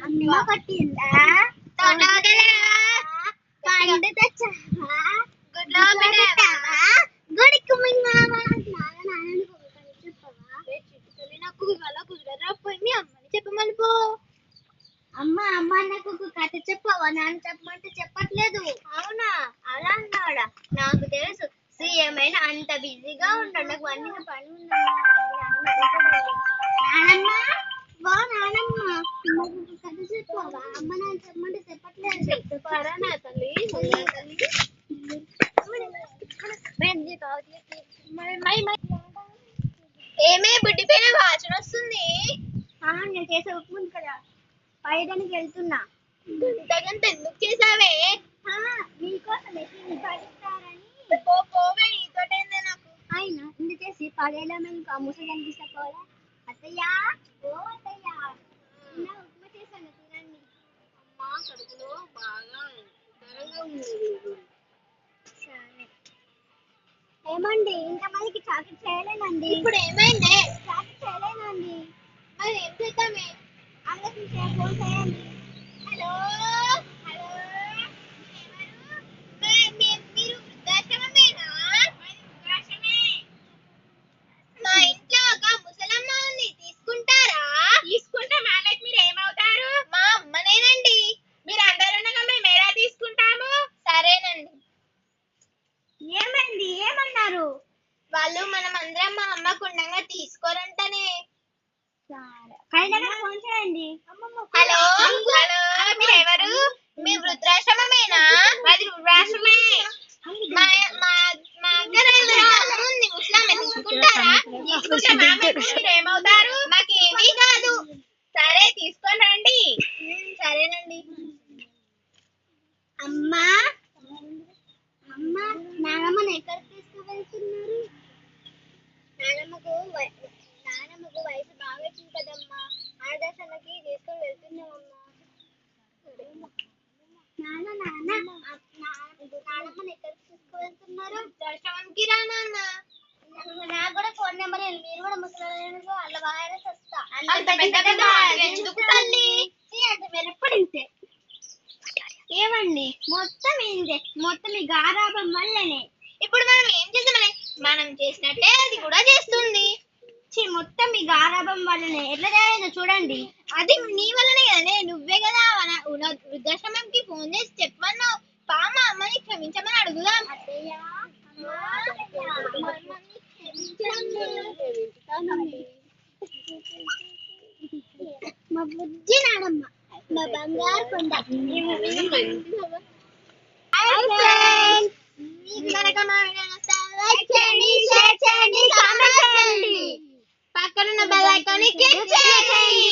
అమ్మ పట్టిందా పండు తెచ్చావా గుడికి నాకు ఇవాళ కుదరపోయి మీ అమ్మని చెప్పమని పో. అమ్మ అమ్మ నాకు కథ చెప్పవా? నాన్న చెప్పమంటే చెప్పట్లేదు. అవునా? అలా అన్నాడా? నాకు తెలుసు సీఎం అయినా అంత బిజీగా ఉంటాడు. నాకు అన్ని పని నానమ్మ వా నానమ్మ కథ చెప్పవా? అమ్మ నాన్న చెప్పమంటే చెప్పట్లేదు. చెప్తారా నా తల్లి? ఏమే బుడ్డి పైన వాసన వస్తుంది. నేను చేసే ఉప్పు ఉంది కదా, పైదానికి వెళ్తున్నా. గంత ఎందుకు చేసావే? మీకోసం పోవే, నీతోటైందే నాకు. అయినా ఇందుకేసి పదేళ్ళ మేము ముసలి కనిపిస్తాకోవాలా? అత్తయ్య ఓ అత్తయ్య, ఉప్మా చేశాను తినండి. అమ్మా కడుపులో బాగా ఉంది. సరే ఏమండి ఇంతమందికి చాకెట్ చేయలేనండి. ఇప్పుడు ఏమైంది? చాకెట్ చేయలేనండి. మరి ఏం చేద్దామే? అందరికి ఫోన్ చేయండి. హలో హలో, మీరు వృద్ధాశ్రమమేనా? మా ఇంట్లో ఒక ముసలమ్మ ఉంది, తీసుకుంటారా? తీసుకుంటాం. ఆమెకు మీరు ఏమవుతారు? మా అమ్మనేనండి. మీరు అందరూ ఉండగా మేము ఎలా తీసుకుంటాము? సరేనండి. ఏమండి ఏమన్నారు? వాళ్ళు మనం అందరం మా అమ్మకు ఉండగా తీసుకోరంటనే. ఫోన్ చేయండి. హలో హలో, మీరు ఎవరు? మీ వృద్ధాశ్రమమేనా? మాది వృద్ధాశ్రమే. మా ఉంది ముసలామె, తీసుకుంటారా? మీరు ఏమవుతారు? మాకేమీ కాదు. సరే తీసుకొని రండి. సరేనండి. అమ్మా అమ్మా, నానమ్మని ఎక్కడికి తీసుకువెళ్తున్నారు? నానమ్మకు వయసు బాగా వచ్చింది కదమ్మా, ఆదర్శనకి తీసుకొని వెళ్తున్నామమ్మా. నానమ్మని ఎక్కడికి తీసుకువెళ్తున్నారు? దర్శనంకి రా నాన్న. నాకు కూడా ఫోన్ నెంబర్, మీరు కూడా ముసలి వాళ్ళ వైరస్ వస్తా. ఎందుకు తల్లి? అంటే మీరు ఇంతే. ఏమండి మొత్తం ఇంతే, మొత్తం ఈ గారాబం వల్లనే. ఇప్పుడు మనం ఏం చేసామని? మనం చేసినట్టే అది కూడా చేస్తుంది. మొత్తం ఈ గారాబం వల్లనే. ఎట్లా చేయలేదు చూడండి. అది నీ వల్లనే కదనే, నువ్వే కదా వృద్ధాశ్రమంకి ఫోన్ చేసి చెప్పమన్నావు. మా అమ్మని క్షమించమని అడుగుదాం. మా బుజ్జి నానమ్మ, మా బంగారు కొండ. పక్కనున్న బెల్ ఐకాన్ ని క్లిక్ చేయండి.